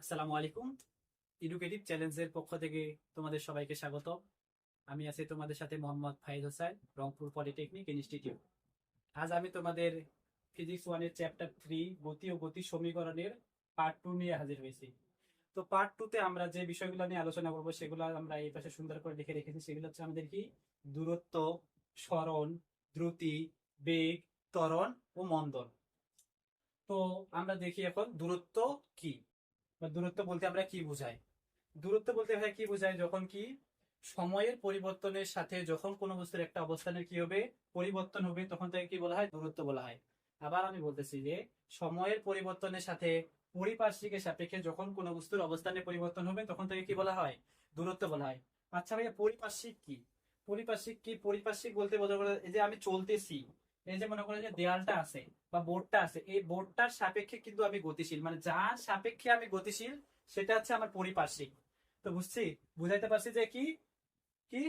আসসালামু আলাইকুম। এডুকেটিভ চ্যালেঞ্জের পক্ষ থেকে তোমাদের সবাইকে স্বাগত। আমি আছি তোমাদের সাথে মোহাম্মদ ফাইজ হোসেন, রংপুর পলিটেকনিক ইনস্টিটিউট। আজ আমি তোমাদের ফিজিক্স ওয়ানের চ্যাপ্টার 3 গতি ও গতি সমীকরণের পার্ট 2 নিয়ে হাজির হয়েছি। তো পার্ট 2 তে আমরা যে বিষয়গুলো নিয়ে আলোচনা করবো সেগুলো আমরা এই পাশে সুন্দর করে লিখে রেখেছি। সেগুলো হচ্ছে আমাদের কি দূরত্ব, সরণ, দ্রুতি, বেগ, ত্বরণ ও মন্দন। তো আমরা দেখি এখন দূরত্ব কি বা দূরত্ব বলতে আমরা কি বোঝাই। দূরত্ব বলতে ভাই কি বোঝায়, যখন কি সময়ের পরিবর্তনের সাথে যখন কোনো বস্তুর একটা অবস্থানের কি হবে, পরিবর্তন হবে, তখন তাকে কি বলা হয়, দূরত্ব বলা হয়। আবার আমি বলতেছি যে সময়ের পরিবর্তনের সাথে পরিপার্শ্বিকের সাপেক্ষে যখন কোনো বস্তুর অবস্থানের পরিবর্তন হবে তখন তাকে কি বলা হয়, দূরত্ব বলা হয়। আচ্ছা ভাইয়া, পরিপার্শ্বিক কি? পরিপার্শ্বিক কি? পরিপার্শ্বিক বলতে বোঝা গেল এই যে আমি চলতেছি, এই যে মনে করেন যে দেয়ালটা আছে বা বোর্ডটা আছে, এই বোর্ডটার সাপেক্ষে কিন্তু আমি গতিশীল, মানে যার সাপেক্ষে আমি গতিশীল সেটা হচ্ছে আমার পরিপার্শ্বিক। তো বুঝছি, বুঝাইতে পারছি যে কি কি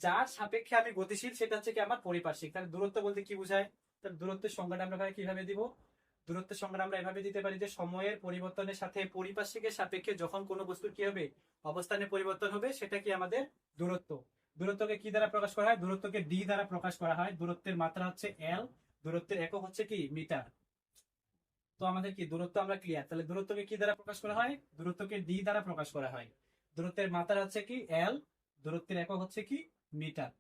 যার সাপেক্ষে আমি গতিশীল সেটা হচ্ছে কি আমার পরিপার্শ্বিক। তাহলে দূরত্ব বলতে কি বোঝায়? তাহলে দূরত্বের সংজ্ঞাটা আমরা কিভাবে দিব? দূরত্বের সংজ্ঞা আমরা এভাবে দিতে পারি যে সময়ের পরিবর্তনের সাথে পরিপার্শ্বিকের সাপেক্ষে যখন কোনো বস্তুর কি হবে, অবস্থানে পরিবর্তন হবে, সেটা কি আমাদের দূরত্ব। দূরত্বকে কি দ্বারা প্রকাশ করা হয়? দূরত্বকে ডি দ্বারা প্রকাশ করা হয়। দূরত্বের মাত্রা হচ্ছে এল, দূরত্বের একক হচ্ছে কি মিটার। তো আমাদের কি দূরত্ব আমরা ক্লিয়ার। তাহলে দূরত্বকে কি দ্বারা প্রকাশ করা হয়? দূরত্বকে ডি দ্বারা প্রকাশ করা হয়। দূরত্বের মাত্রা হচ্ছে কি এল, দূরত্বের একক হচ্ছে কি মিটার।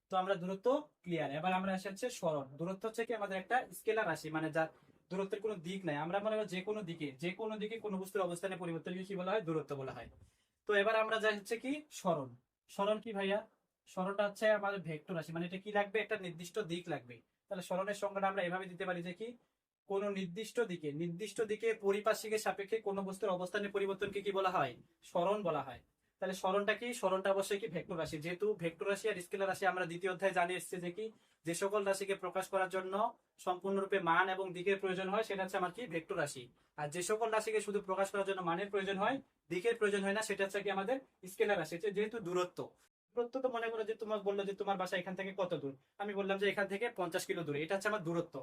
তো আমরা দূরত্ব ক্লিয়ার। এবার আমরা আসে হচ্ছে সরণ। দূরত্ব হচ্ছে কি আমাদের একটা স্কেলার রাশি, মানে যার দূরত্বের কোনো দিক নাই। আমরা মনে করি যে কোনো দিকে কোনো বস্তুর অবস্থানে পরিবর্তনকে কি বলা হয়, দূরত্ব বলা হয়। তো এবার আমরা যাই হচ্ছে কি সরণ। সরণ কি ভাইয়া? সরণটা হচ্ছে আমাদের ভেক্টর রাশি, মানে এটা কি লাগবে, একটা নির্দিষ্ট দিক লাগবে। তাহলে সরণের সংজ্ঞাটা আমরা এভাবে দিতে পারি যে কি কোনো নির্দিষ্ট দিকে পরিপার্শ্বিকের সাপেক্ষে কোনো বস্তুর অবস্থানের পরিবর্তনকে কি বলা হয়, সরণ বলা হয়। তাহলে সরণটা কি? সরণটা অবশ্যই কি ভেক্টর রাশি। যেহেতু ভেক্টর রাশি আর স্কেলার রাশি আমরা দ্বিতীয় অধ্যায়ে জানিয়ে এসেছি যে কি যে সকল রাশিকে প্রকাশ করার জন্য সম্পূর্ণরূপে মান এবং দিকের প্রয়োজন হয় সেটা হচ্ছে আমার কি ভেক্টর রাশি। আর যে সকল রাশিকে শুধু প্রকাশ করার জন্য মানের প্রয়োজন হয়, দিকের প্রয়োজন হয় না, সেটা হচ্ছে কি আমাদের স্কেলার রাশি। যেহেতু দূরত্ব, দূরত্ব তো মনে করো যে তোমার বললো যে তোমার বাসা এখান থেকে কত দূর, আমি বললাম যে এখান থেকে 50 কিলো দূরে, এটা হচ্ছে আমার দূরত্ব।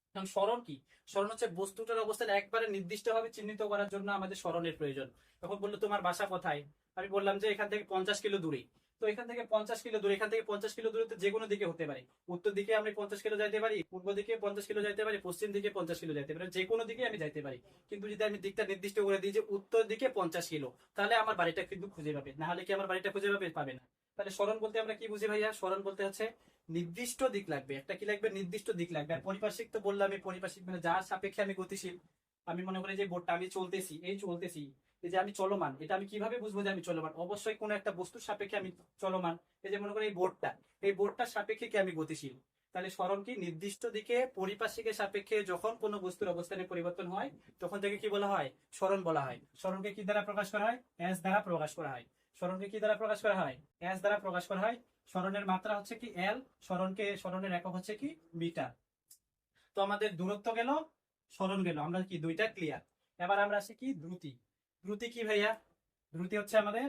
এখন সরণ কি? সরণ হচ্ছে বস্তুটার অবস্থান একবারে নির্দিষ্টভাবে চিহ্নিত করার জন্য আমাদের সরণের প্রয়োজন। তখন বললো তোমার বাসা কোথায়, আমি বললাম যে এখান থেকে 50 কিলো দূরে। তো এখান থেকে 50 কিলো দূরে, এখান থেকে 50 কিলো দূরে তো যে কোনো দিকে হতে পারে। উত্তর দিকে আমি 50 কিলো যাইতে পারি, পূর্ব দিকে 50 কিলো যাইতে পারি, পশ্চিম দিকে 50 কিলো যাইতে পারি, যে কোনো দিকে আমি যাইতে পারি। কিন্তু যদি আমি দিকটা নির্দিষ্ট করে দিই যে উত্তর দিকে 50 কিলো, তাহলে আমার বাড়িটা কিন্তু খুঁজে পাবে, না হলে কি আমার বাড়িটা খুঁজে পাবে? পাবে না। তাহলে সরণ বলতে আমরা কি বুঝি ভাইয়া? সরণ বলতে হচ্ছে নির্দিষ্ট দিক লাগবে, একটা কি লাগবে, নির্দিষ্ট দিক লাগবে। আর পরিপার্শ্বিক তো বললাম, এই পরিপার্শ্বিক মানে যার সাপেক্ষে আমি গতিশীল। আমি মনে করি যে বোর্ডটা আমি চলতেছি, এই যে আমি চলমান, এটা আমি কিভাবে বুঝবো যে আমি চলমান? অবশ্যই কোনো একটা বস্তুর সাপেক্ষে আমি চলমান। এই যে মনে করি এই বোর্ডটার সাপেক্ষে কি আমি গতিশীল। তাহলে সরণ কি? নির্দিষ্ট দিকে পরিপার্শ্বিকের সাপেক্ষে যখন কোনো বস্তুর অবস্থানের পরিবর্তন হয় তখন থেকে কি বলা হয়, সরণ বলা হয়। সরণকে কি দ্বারা প্রকাশ করা হয়? এস দ্বারা প্রকাশ করা হয়। সরণকে কি দ্বারা প্রকাশ করা হয়? এস দ্বারা প্রকাশ করা হয়। সরণের মাত্রা হচ্ছে কি এল, সরণের একক হচ্ছে কি মিটার। তো আমাদের দূরত্ব গেল, সরণ গেল, আমরা কি দুইটা ক্লিয়ার। এবার আমরা আসি কি দ্রুতি। দ্রুতি কি ভাইয়া? দ্রুতি হচ্ছে আমাদের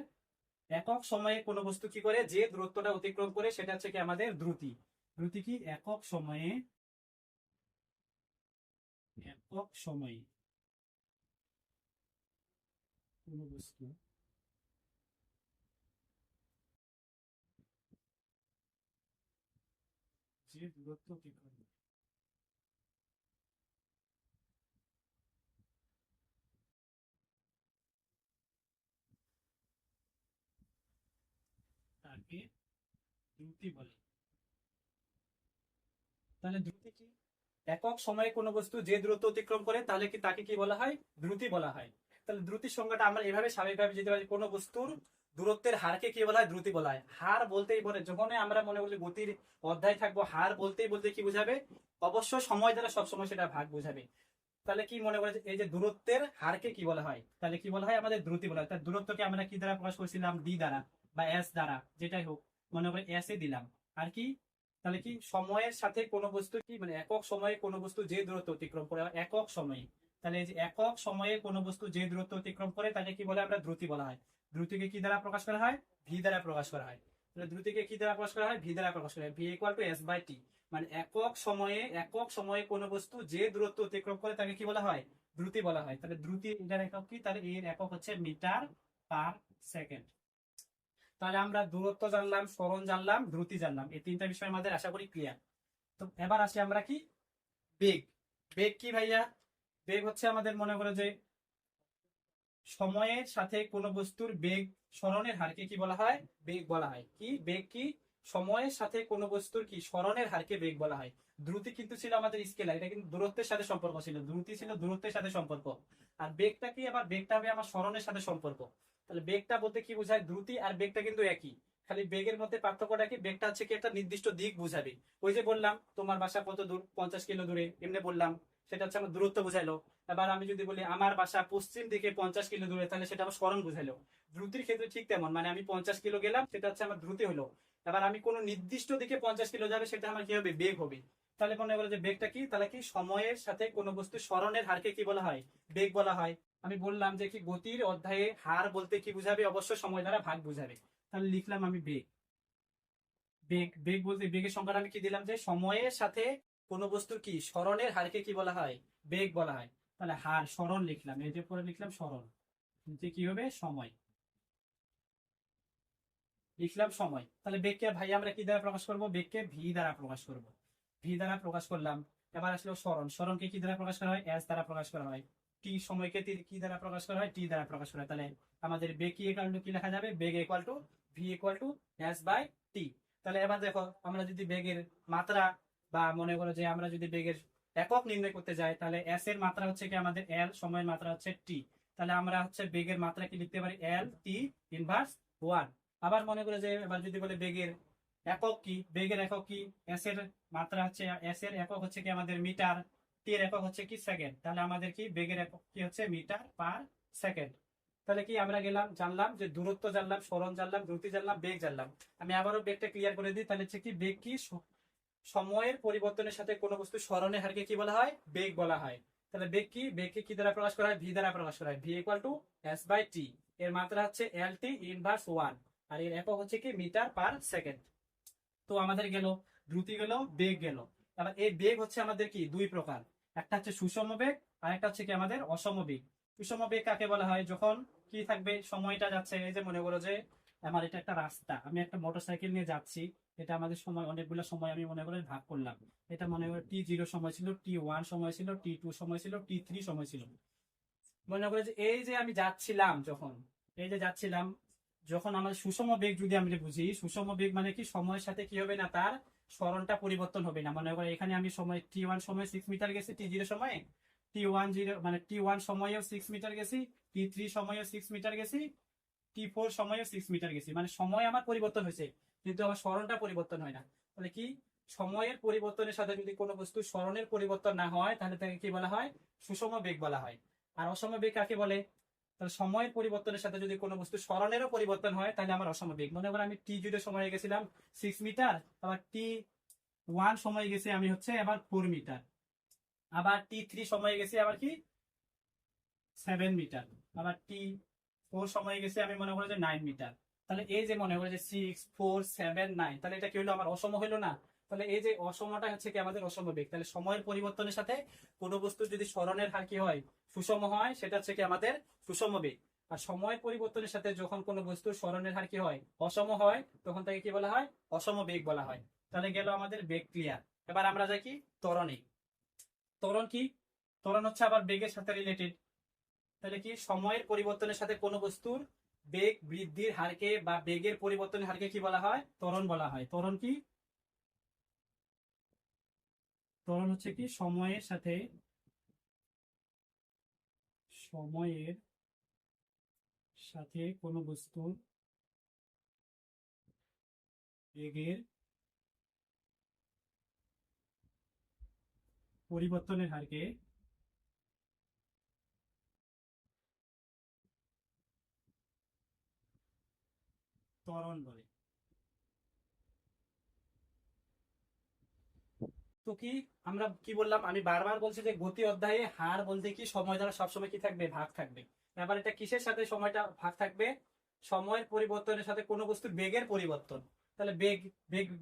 একক সময়ে কোনো বস্তু কি করে, যে দূরত্বটা অতিক্রম করে সেটা হচ্ছে কি আমাদের দ্রুতি। দ্রুতি কি? একক সময়ে কোনো বস্তু যে দূরত্ব অতিক্রম করে তাকে দ্রুতি বলে। তাহলে দ্রুতি কি? একক সময়ে কোনো বস্তু যে দূরত্ব অতিক্রম করে তাহলে কি তাকে কি বলা হয়, দ্রুতি বলা হয়। তাহলে দ্রুতির সংজ্ঞাটা আমরা এভাবে স্বাভাবিকভাবে যেতে পারি, কোনো বস্তুর দূরত্বের হারকে কি বলা হয়, দ্রুতি বলা হয়। হার বলতেই বলে, যখন আমরা মনে করি গতির অধ্যায় থাকবো, হার বলতেই বলতে কি বোঝাবে, অবশ্য সময় দ্বারা সবসময় সেটা ভাগ বোঝাবে। তাহলে কি মনে করে এই যে দূরত্বের হারকে কি বলা হয়, তাহলে কি বলা হয়, আমাদের দ্রুতি বলা হয়। তাহলে দূরত্বকে আমরা কি দ্বারা প্রকাশ করেছিলাম, ডি দ্বারা বা এস দ্বারা, যেটাই হোক, মনে করে এস এ দিলাম। আর কি, তাহলে কি সময়ের সাথে কোনো বস্তু কি, মানে একক সময়ে কোনো বস্তু যে দূরত্ব অতিক্রম করে একক সময়ে, তাহলে এই যে একক সময়ে কোনো বস্তু যে দূরত্ব অতিক্রম করে তাকে কি বলে, আমরা দ্রুতি বলা হয়। দ্রুতিকে কি দ্বারা প্রকাশ করা হয়? ভি দ্বারা প্রকাশ করা হয়। তাহলে দ্রুতিকে কি দ্বারা প্রকাশ করা হয়? ভি দ্বারা প্রকাশ করা হয়। V equal to S by T. মানে একক সময়ে কোনো বস্তু যে দূরত্ব অতিক্রম করে তাকে কি বলা হয়, দ্রুতি বলা হয়। তাহলে দ্রুতি এটার একক কি? তাহলে এর একক হচ্ছে মিটার পার সেকেন্ড। তাহলে আমরা দূরত্ব জানলাম, সরণ জানলাম, দ্রুতি জানলাম, এই তিনটা বিষয় আমাদের আশা করি ক্লিয়ার। তো এবার আসি আমরা কি বেগ। বেগ কি ভাইয়া? বেগ হচ্ছে আমাদের মনে করো যে সময়ের সাথে কোনো বস্তুর বেগ সরণের হারকে কি বলা হয়? বেগ বলা হয়। কি বেগ? কি সময়ের সাথে কোনো বস্তুর কি সরণের হারকে বেগ বলা হয়। দ্রুতি কিন্তু ছিল আমাদের স্কেলার, এটা কিন্তু দূরত্বের সাথে সম্পর্ক ছিল, দ্রুতি ছিল দূরত্বের সাথে সম্পর্ক। আর বেগটা কি? আবার বেগটা হবে আমার সরণের সাথে সম্পর্ক। তাহলে বেগটা বলতে কি বোঝায়? দ্রুতি আর বেগটা কিন্তু একই, খালি বেগের মধ্যে পার্থক্যটা কি? বেগটা হচ্ছে কি একটা নির্দিষ্ট দিক বুঝাবে। ওই যে বললাম তোমার বাসা কত দূর, 50 কিলো দূরে, এমনি বললাম, সেটা হচ্ছে আমার দূরত্ব বুঝাইলো। এবার আমি যদি বলি আমার বাসা পশ্চিম দিকে 50 কিলো দূরে, তাহলে সেটা আমার সরণ বুঝাইলো। দ্রুতির ক্ষেত্রে ঠিক তেমন, মানে আমি 50 কিলো গেলাম, সেটা হচ্ছে আমার দ্রুতি হলো। এবার আমি কোনো নির্দিষ্ট দিকে 50 কিলো যাবে, সেটা আমার কি হবে? বেগ হবে। তাহলে মনে করো যে বেগটা কি? তাহলে কি সময়ের সাথে কোনো বস্তু সরণের হারকে কি বলা হয়? বেগ বলা হয়। আমি বললাম যে কি গতির অধ্যায়ে হার বলতে কি বুঝাবে? অবশ্যই সময় দ্বারা ভাগ বুঝাবে। তাহলে লিখলাম আমি বেগ। বেগ বেগ বলতে বেগের সংজ্ঞাটা আমি কি দিলাম? যে সময়ের সাথে কোনো বস্তুর কি সরণের হারকে কি বলা হয়? বেগ বলা হয়। তাহলে হার সরণ লিখলাম, এই যে পরে লিখলাম সরণ, যে কি হবে? সময়। লিখলাম সময়। তাহলে বেগকে ভাই আমরা কি দ্বারা প্রকাশ করব? বেগকে ভি দ্বারা প্রকাশ করব। ভি দ্বারা প্রকাশ করলাম। এবার আসলে সরণ, সরণকে কি দ্বারা প্রকাশ করা হয়? এস দ্বারা প্রকাশ করা হয়। টি সময়কে কি দ্বারা প্রকাশ করা হয়? টি দ্বারা প্রকাশ করা হয়। তাহলে আমাদের বেগ কি ইকুয়াল টু কি লেখা যাবে? বেগ equal to V equal to S by T. তাহলে এবার দেখো আমরা যদি বেগের মাত্রা বা মনে করো যে আমরা যদি বেগের একক নির্ণয় করতে যাই, তাহলে এস এর মাত্রা হচ্ছে কি আমাদের এল, সময়ের মাত্রা হচ্ছে টি। তাহলে আমরা হচ্ছে বেগের মাত্রা কি লিখতে পারি? এল টি ইনভার্স ওয়ান। আবার মনে করে যে এবার যদি বলে বেগের একক কি? বেগের একক কি? এস এর মাত্রা হচ্ছে, এস এর একক হচ্ছে কি আমাদের মিটার, টি এর একক হচ্ছে কি? সেকেন্ড। তাহলে আমাদের কি বেগের একক কি হচ্ছে? Metre per second. তাহলে কি আমরা গেলাম, জানলাম যে দূরত্ব জানলাম, সরণ জানলাম, দ্রুতি জানলাম, বেগ জানলাম। আমি আবারও বেগটা ক্লিয়ার করে দিই। তাহলে হচ্ছে কি বেগ কি? সময়ের পরিবর্তনের সাথে কোনো বস্তু সরণের হারকে কি বলা হয়? বেগ বলা হয়। তাহলে বেগ কি? বেগকে কি দ্বারা প্রকাশ করা হয়? ভি দ্বারা প্রকাশ করা হয়। V equal to S by T. এর মাত্রা হচ্ছে এল টি ইনভার্স ওয়ান। আর এর একক হচ্ছে কি? Metre per second. তো আমাদের গেল দ্রুতি, গেল বেগ গেল। এবার এই বেগ হচ্ছে আমাদের কি দুই প্রকার, একটা হচ্ছে সুষম বেগ, আর একটা হচ্ছে কি আমাদের অসম বেগ। সুষম বেগ কাকে বলা হয়? যখন কি থাকবে, সময়টা যাচ্ছে, এই যে মনে করো যে আমার এটা একটা রাস্তা, আমি একটা মোটরসাইকেল নিয়ে যাচ্ছি, এটা আমাদের সময় অনেকগুলো সময় আমি মনে করে ভাগ করলাম। এটা মনে করো টি 0 সময় ছিল, টি 1 সময় ছিল, টি 2 সময় ছিল, টি 3 সময় ছিল। মনে করে যে এই যে আমি যাচ্ছিলাম, যখন এই যে যাচ্ছিলাম, যখন আমার সুষম বেগ যদি আমরা বুঝি, সুষম বেগ মানে কি? সময়ের সাথে কি হবে না, তার সরণটা পরিবর্তন হবে না। মনে করো এখানে আমি সময় টি 1 সময় 6 মিটার গেছি, টি 0 সময়ে, টি 1 0 মানে টি 1 সময়েও 6 মিটার গেছি, টি 3 সময়েও 6 মিটার গেছি, টি 4 সময়েও 6 মিটার গেছি। মানে সময় আমার পরিবর্তন হয়েছে, কিন্তু আমার সরণটা পরিবর্তন হয় না। তাহলে কি? সময়ের পরিবর্তনের সাথে যদি কোনো বস্তু সরণের পরিবর্তন না হয়, তাহলে তাকে কি বলা হয়? সুষম বেগ বলা হয়। আর অসম বেগ কাকে বলে? তাহলে সময়ের পরিবর্তনের সাথে যদি কোনো বস্তু সরণেরও পরিবর্তন হয়, তাহলে আমার অসম বেগ। মনে করো আমি টি 0 সময়ে গেছিলাম 6 মিটার, আবার টি 1 সময়ে গেছি আমি হচ্ছে আবার 4 মিটার, আবার টি 3 সময়ে গেছি আবার কি 7 মিটার, আবার টি 4 সময়ে গেছি আমি মনে করো যে 9 মিটার। তাহলে এই যে মনে করো যে 6 4 7 9, তাহলে এটা কি হলো? আমার অসম হলো না? তাহলে এই যে অসমটা হচ্ছে কি আমাদের অসম বেগ। তাহলে সময়ের পরিবর্তনের সাথে কোনো বস্তু যদি সরণের হার কি হয়? সুষম হয়, সেটা হচ্ছে কি আমাদের সুষম বেগ। আর সময়ের পরিবর্তনের সাথে যখন কোনো বস্তুর সরণের হার কি হয়? অসম হয়, তখন তাকে কি বলা হয়? অসম বেগ বলা হয়। তাহলে গেল আমাদের বেগ ক্লিয়ার। এবার আমরা যাই কি ত্বরণে। ত্বরণ কি? ত্বরণ হচ্ছে আবার বেগের সাথে রিলেটেড। তাহলে কি? সময়ের পরিবর্তনের সাথে কোনো বস্তুর বেগ বৃদ্ধির হারকে বা বেগের পরিবর্তনের হারকে কি বলা হয়? ত্বরণ বলা হয়। ত্বরণ কি? ত্বরণ হচ্ছে কি? সময়ের সাথে কোনো বস্তুর বেগের পরিবর্তনের হারকে ত্বরণ বলে। তো কি আমরা কি বললাম? আমি বারবার বলছি যে গতি অধ্যায়ে হার বলতে কি সময় দ্বারা সবসময় কি থাকবে? ভাগ থাকবে। এবার এটা কিসের সাথে সময়টা ভাগ থাকবে? সময়ের পরিবর্তনের সাথে কোনো বস্তুর বেগের পরিবর্তন। তাহলে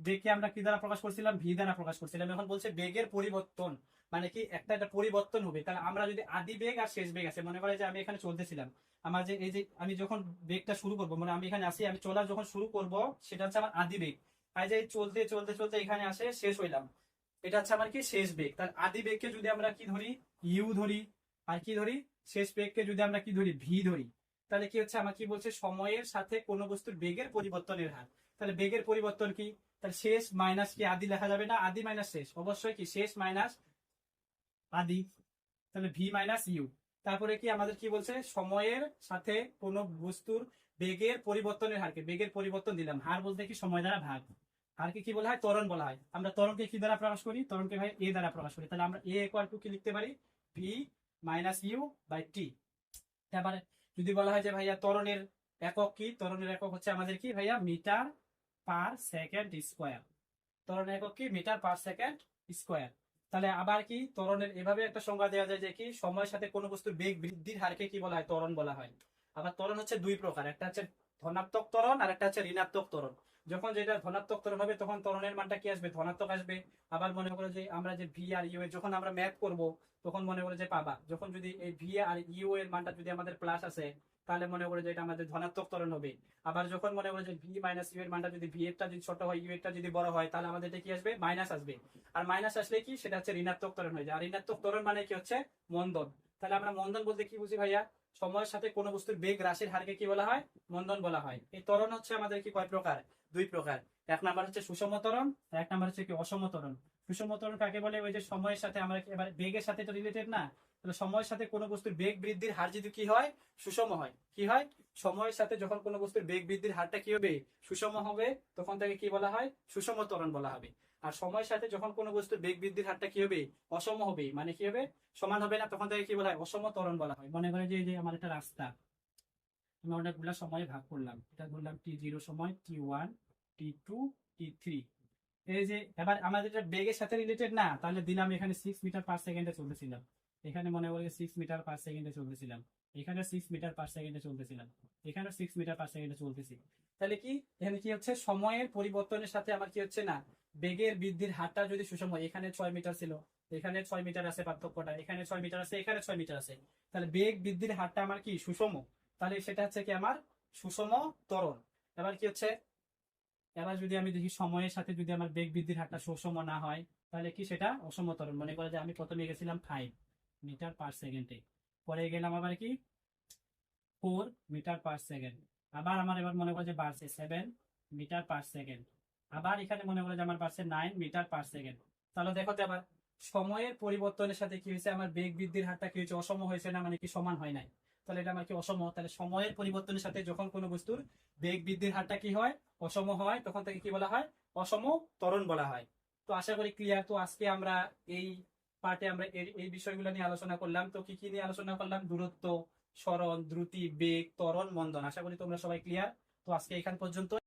বেগকে আমরা কি দ্বারা প্রকাশ করছিলাম? ভি দ্বারা প্রকাশ করছিলাম। এখন বলছে বেগের পরিবর্তন, মানে কি একটা একটা পরিবর্তন হবে। তাহলে আমরা যদি আদি বেগ আর শেষ বেগ আছে, মনে করে যে আমি এখানে চলতেছিলাম, আমার যে এই যে আমি যখন বেগটা শুরু করবো, মানে আমি এখানে আসি, আমি চলা যখন শুরু করব সেটা হচ্ছে আমার আদি বেগ। আর যে চলতে চলতে চলতে এখানে আসে শেষ হইলাম, এটা হচ্ছে আমার কি শেষ বেগ। তার আদি বেগকে যদি আমরা কি ধরি, ইউ ধরি, আর কি ধরি, শেষ বেগকে যদি আমরা কি ধরি, ভি ধরি, তাহলে কি হচ্ছে আমার কি বলছে, সময়ের সাথে কোনো বস্তুর বেগের পরিবর্তনের হার। তাহলে বেগের পরিবর্তন কি, তাহলে শেষ মাইনাস কি আদি লেখা যাবে না, আদি মাইনাস শেষ, অবশ্যই কি শেষ মাইনাস আদি, তাহলে ভি মাইনাস ইউ। তারপরে কি আমাদের কি বলছে, সময়ের সাথে কোনো বস্তুর বেগের পরিবর্তনের হারকে, বেগের পরিবর্তন দিলাম, হার বলতে কি সময় দ্বারা ভাগ, হারকে কি বলা হয়, ত্বরণ বলা হয়। আমরা ত্বরণকে কি দ্বারা প্রকাশ করি, ত্বরণকে ভাই এ দ্বারা প্রকাশ করি। তাহলে আমরা এ ইকুয়াল টু কি লিখতে পারি, V minus you by T. তারপরে যদি বলা হয় যে ভাইয়া ত্বরণের একক কি, ত্বরণের একক হচ্ছে আমাদের কি ভাইয়া, মিটার পার সেকেন্ড স্কোয়ার। ত্বরণের একক কি, মিটার পার সেকেন্ড স্কোয়ার। তাহলে আবার কি ত্বরণের এভাবে একটা সংজ্ঞা দেওয়া যায় যে কি, সময়ের সাথে কোনো বস্তুর বেগ বৃদ্ধির হারকে কি বলা হয়, ত্বরণ বলা হয়। আবার ত্বরণ হচ্ছে দুই প্রকার, একটা হচ্ছে ধনাত্মক ত্বরণ আর একটা হচ্ছে ঋণাত্মক ত্বরণ। যখন যেটা ধনাত্মক ত্বরণ হবে তখন ত্বরণের মানটা কি আসবে, ধনাত্মক আসবে। আবার মনে করো যে আমরা যে ভি আর ইউ এর যখন আমরা ম্যাথ করব, তখন মনে করো যে পাবা, যখন যদি এই ভি আর ইউ এর মানটা যদি আমাদের প্লাস আসে, তাহলে মনে করো যে এটা আমাদের ধনাত্মক ত্বরণ হবে। আবার যখন মনে করো যে ভি মাইনাস ইউ এর মানটা যদি ভি এরটা যদি ছোট হয়, ইউ এরটা যদি বড় হয়, তাহলে আমাদের এটা কি আসবে, মাইনাস আসবে। আর মাইনাস আসলে কি, সেটা হচ্ছে ঋণাত্মক ত্বরণ হয়ে যায়। আর ঋণাত্মক ত্বরণ মানে কি হচ্ছে মন্দন। তাহলে আমরা মন্দন বলতে কি বুঝি ভাইয়া, সময়ের সাথে কোনো বস্তুর বেগ হ্রাসের হারকে কি বলা হয়, মন্দন বলা হয়। এই ত্বরণ হচ্ছে আমাদের কি কয় প্রকার, দুই প্রকার। এক নাম্বার হচ্ছে সুষম ত্বরণ, আর এক নাম্বার হচ্ছে কি অসম ত্বরণ। সুষম ত্বরণ কাকে বলে, ওই যে সময়ের সাথে আমরা এবার বেগের সাথে তো রিলেটেড না, তাহলে সময়ের সাথে কোনো বস্তুর বেগ বৃদ্ধির হার যদি কি হয়, সুষম হয়, কি হয়, সময়ের সাথে যখন কোনো বস্তুর বেগ বৃদ্ধির হারটা কি হবে, সুষম হবে, তখন তাকে কি বলা হয়, সুষম ত্বরণ বলা হবে। আর সময়ের সাথে যখন কোনো বস্তুর বেগ বৃদ্ধির হারটা কি হবে, অসম হবে, মানে কি হবে, সমান হবে না, তখন তাকে কি বলা হয়, অসম ত্বরণ বলা হয়। মনে করে যে এই যে আমার একটা রাস্তা, আমি অনেকগুলো সময় ভাগ করলাম, এটা ধরলাম টি0 সময়, টি1, টি2, টি3। এই যে এবার আমাদের এটা বেগের সাথে রিলেটেড না, তাহলে দিলাম এখানে 6 মিটার পার সেকেন্ডে চলতেছিলাম, এখানে মনে করি 6 মিটার পার সেকেন্ডে চলতেছিলাম, এখানে 6 মিটার পার সেকেন্ডে চলতেছিলাম, এখানে 6 মিটার পার সেকেন্ডে চলতেছি। তাহলে কি এখানে কি হচ্ছে, সময়ের পরিবর্তনের সাথে আমার কি হচ্ছে না, বেগের বৃদ্ধির হারটা যদি সুষম হয়, এখানে 6 মিটার ছিল, এখানে 6 মিটার আছে, পার্থক্যটা এখানে 6 মিটার আছে, এখানে 6 মিটার আছে, তাহলে বেগ বৃদ্ধির হারটা আমার কি সুষম, তাহলে সেটা হচ্ছে কি আমার সুষম ত্বরণ। এবার কি হচ্ছে, এবার যদি আমি দেখি সময়ের সাথে যদি আমার বেগ বৃদ্ধির হারটা সুষম না হয়, তাহলে কি সেটা অসম ত্বরণ। মনে করে যে আমি প্রথমে গেছিলাম 5 মিটার পার সেকেন্ডে, পরে গেলাম আবার কি 4 মিটার পার সেকেন্ড, আবার আমার এবার মনে করে যে বাড়ছে 7 মিটার পার সেকেন্ড, আবার এখানে মনে করে যে আমার বাড়ছে 9 মিটার পার সেকেন্ড। তাহলে দেখো তো আবার সময়ের পরিবর্তনের সাথে কি হয়েছে, আমার বেগ বৃদ্ধির হারটা কি হয়েছে, অসম হয়েছে না, মানে কি সমান হয় নাই। তাহলে এটা আমার কি অসম। তাহলে সময়ের পরিবর্তনের সাথে যখন কোনো বস্তুর বেগ বৃদ্ধির হারটা কি হয়, অসম হয়, তখন তাকে কি বলা হয়, অসম ত্বরণ বলা হয়। তো আশা করি ক্লিয়ার। তো আজকে আমরা এই পার্টে আমরা এই বিষয়গুলো নিয়ে আলোচনা করলাম। তো কি কি নিয়ে আলোচনা করলাম, দূরত্ব, সরণ, দ্রুতি, বেগ, ত্বরণ, মন্দন। আশা করি তোমরা সবাই ক্লিয়ার। তো আজকে এখান পর্যন্ত।